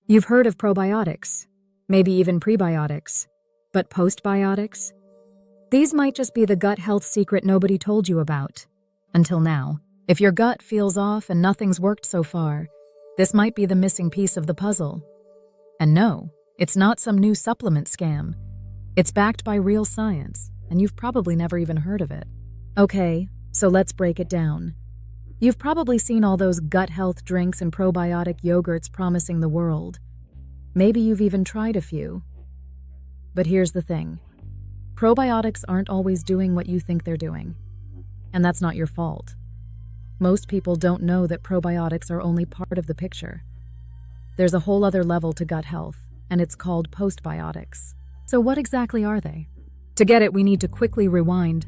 You've heard of probiotics, maybe even prebiotics, but postbiotics? These might just be the gut health secret nobody told you about. Until now, if your gut feels off and nothing's worked so far, this might be the missing piece of the puzzle. And no, it's not some new supplement scam. It's backed by real science, and you've probably never even heard of it. Okay, so let's break it down. You've probably seen all those gut health drinks and probiotic yogurts promising the world. Maybe you've even tried a few. But here's the thing. Probiotics aren't always doing what you think they're doing. And that's not your fault. Most people don't know that probiotics are only part of the picture. There's a whole other level to gut health, and it's called postbiotics. So what exactly are they? To get it, we need to quickly rewind.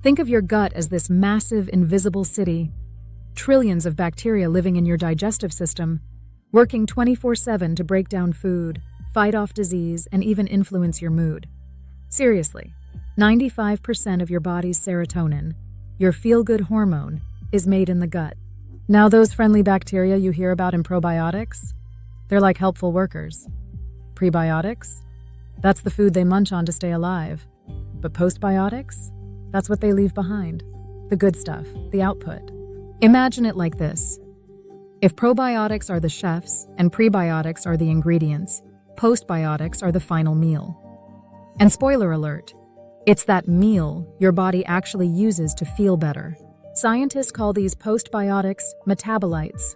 Think of your gut as this massive, invisible city. Trillions of bacteria living in your digestive system, working 24/7 to break down food, fight off disease, and even influence your mood. Seriously, 95% of your body's serotonin, your feel-good hormone, is made in the gut. Now those friendly bacteria you hear about in probiotics, they're like helpful workers. Prebiotics? That's the food they munch on to stay alive. But postbiotics? That's what they leave behind. The good stuff, the output. Imagine it like this. If probiotics are the chefs and prebiotics are the ingredients, postbiotics are the final meal. And spoiler alert, it's that meal your body actually uses to feel better. Scientists call these postbiotics metabolites.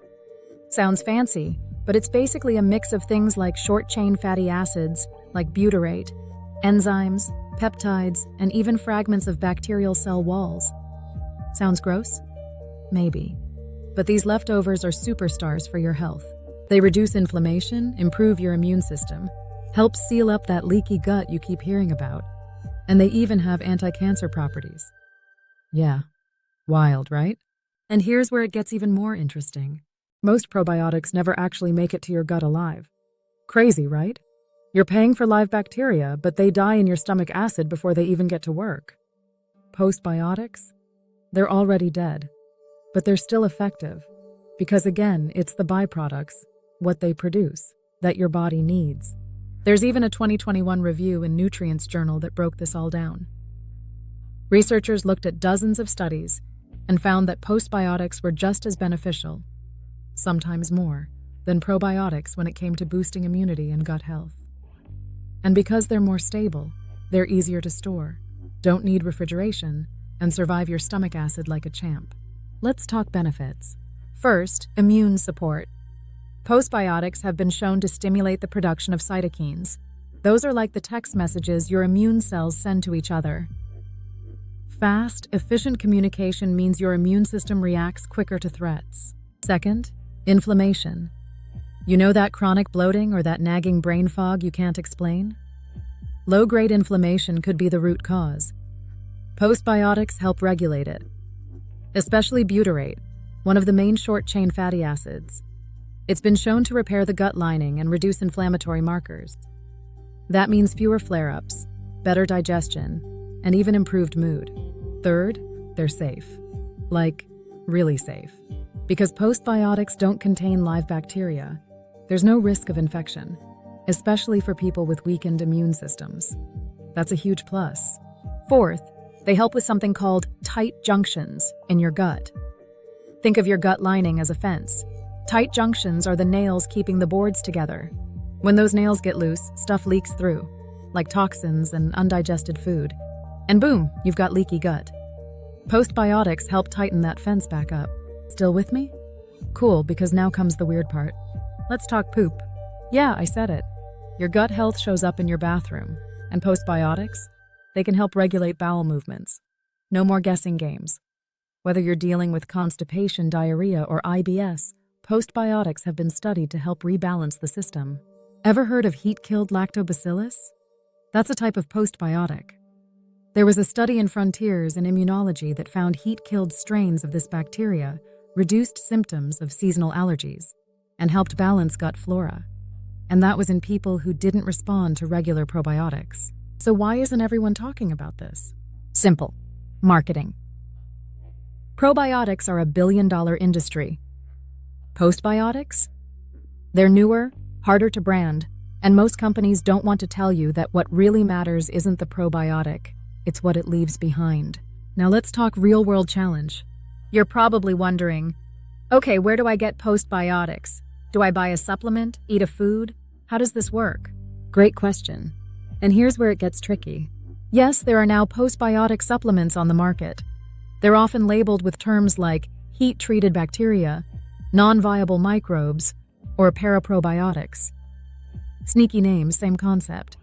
Sounds fancy, but it's basically a mix of things like short-chain fatty acids, like butyrate, enzymes, peptides, and even fragments of bacterial cell walls. Sounds gross? Maybe. But these leftovers are superstars for your health. They reduce inflammation, improve your immune system, help seal up that leaky gut you keep hearing about, and they even have anti-cancer properties. Yeah, wild, right? And here's where it gets even more interesting. Most probiotics never actually make it to your gut alive. Crazy, right? You're paying for live bacteria, but they die in your stomach acid before they even get to work. Postbiotics? They're already dead. But they're still effective, because again, it's the byproducts, what they produce, that your body needs. There's even a 2021 review in Nutrients Journal that broke this all down. Researchers looked at dozens of studies and found that postbiotics were just as beneficial, sometimes more, than probiotics when it came to boosting immunity and gut health. And because they're more stable, they're easier to store, don't need refrigeration, and survive your stomach acid like a champ. Let's talk benefits. First, immune support. Postbiotics have been shown to stimulate the production of cytokines. Those are like the text messages your immune cells send to each other. Fast, efficient communication means your immune system reacts quicker to threats. Second, inflammation. You know that chronic bloating or that nagging brain fog you can't explain? Low-grade inflammation could be the root cause. Postbiotics help regulate it, especially butyrate, one of the main short-chain fatty acids. It's been shown to repair the gut lining and reduce inflammatory markers. That means fewer flare-ups, better digestion, and even improved mood. Third, they're safe. Like, really safe. Because postbiotics don't contain live bacteria, there's no risk of infection, especially for people with weakened immune systems. That's a huge plus. Fourth, they help with something called tight junctions in your gut. Think of your gut lining as a fence. Tight junctions are the nails keeping the boards together. When those nails get loose, stuff leaks through, like toxins and undigested food. And boom, you've got leaky gut. Postbiotics help tighten that fence back up. Still with me? Cool, because now comes the weird part. Let's talk poop. Yeah, I said it. Your gut health shows up in your bathroom. And postbiotics? They can help regulate bowel movements. No more guessing games. Whether you're dealing with constipation, diarrhea, or IBS, postbiotics have been studied to help rebalance the system. Ever heard of heat-killed lactobacillus? That's a type of postbiotic. There was a study in Frontiers in Immunology that found heat-killed strains of this bacteria reduced symptoms of seasonal allergies and helped balance gut flora. And that was in people who didn't respond to regular probiotics. So why isn't everyone talking about this? Simple. Marketing. Probiotics are a billion-dollar industry. Postbiotics? They're newer, harder to brand, and most companies don't want to tell you that what really matters isn't the probiotic, it's what it leaves behind. Now let's talk real-world challenge. You're probably wondering, okay, where do I get postbiotics? Do I buy a supplement, eat a food? How does this work? Great question. And here's where it gets tricky. Yes, there are now postbiotic supplements on the market. They're often labeled with terms like heat-treated bacteria, non-viable microbes, or paraprobiotics. Sneaky names, same concept.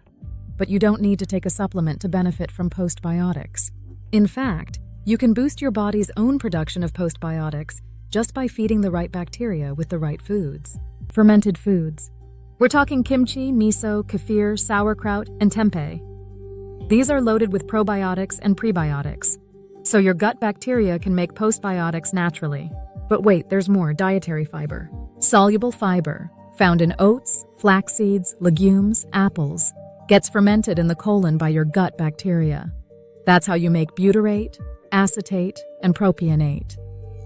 But you don't need to take a supplement to benefit from postbiotics. In fact, you can boost your body's own production of postbiotics just by feeding the right bacteria with the right foods. Fermented foods. We're talking kimchi, miso, kefir, sauerkraut, and tempeh. These are loaded with probiotics and prebiotics, so your gut bacteria can make postbiotics naturally. But wait, there's more. Dietary fiber. Soluble fiber, found in oats, flax seeds, legumes, apples, gets fermented in the colon by your gut bacteria. That's how you make butyrate, acetate, and propionate,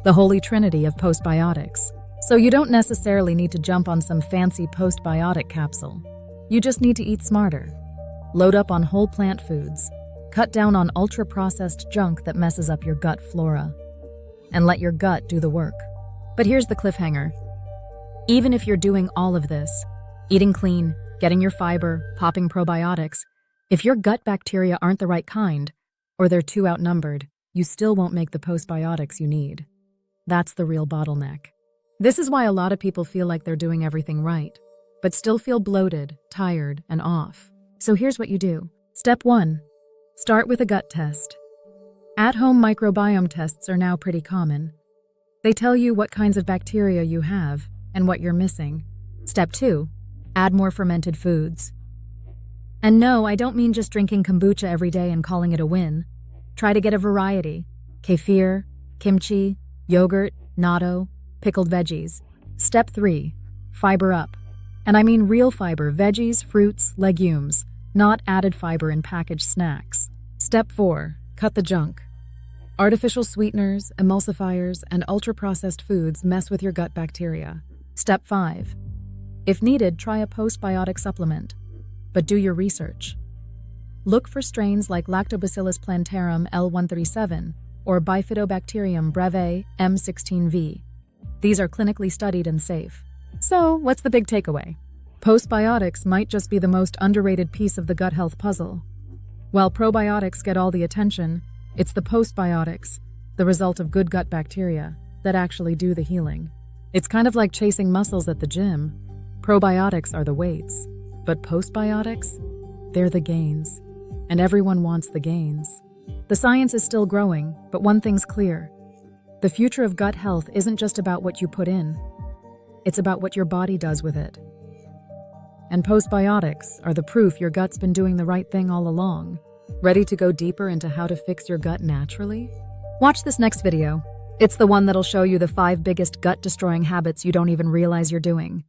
the holy trinity of postbiotics. So you don't necessarily need to jump on some fancy postbiotic capsule. You just need to eat smarter. Load up on whole plant foods. Cut down on ultra-processed junk that messes up your gut flora. And let your gut do the work. But here's the cliffhanger. Even if you're doing all of this, eating clean, getting your fiber, popping probiotics, if your gut bacteria aren't the right kind, or they're too outnumbered, you still won't make the postbiotics you need. That's the real bottleneck. This is why a lot of people feel like they're doing everything right, but still feel bloated, tired, and off. So here's what you do. Step 1. Start with a gut test. At-home microbiome tests are now pretty common. They tell you what kinds of bacteria you have and what you're missing. Step 2. Add more fermented foods. And no, I don't mean just drinking kombucha every day and calling it a win. Try to get a variety. Kefir, kimchi, yogurt, natto, pickled veggies. Step 3. Fiber up. And I mean real fiber, veggies, fruits, legumes, not added fiber in packaged snacks. Step 4. Cut the junk. Artificial sweeteners, emulsifiers, and ultra-processed foods mess with your gut bacteria. Step 5. If needed, try a postbiotic supplement, but do your research. Look for strains like Lactobacillus plantarum L137 or Bifidobacterium breve M16V. These are clinically studied and safe. So, what's the big takeaway? Postbiotics might just be the most underrated piece of the gut health puzzle. While probiotics get all the attention, it's the postbiotics, the result of good gut bacteria, that actually do the healing. It's kind of like chasing muscles at the gym. Probiotics are the weights, but postbiotics, they're the gains. And everyone wants the gains. The science is still growing, but one thing's clear. The future of gut health isn't just about what you put in. It's about what your body does with it. And postbiotics are the proof your gut's been doing the right thing all along. Ready to go deeper into how to fix your gut naturally? Watch this next video. It's the one that'll show you the 5 biggest gut-destroying habits you don't even realize you're doing.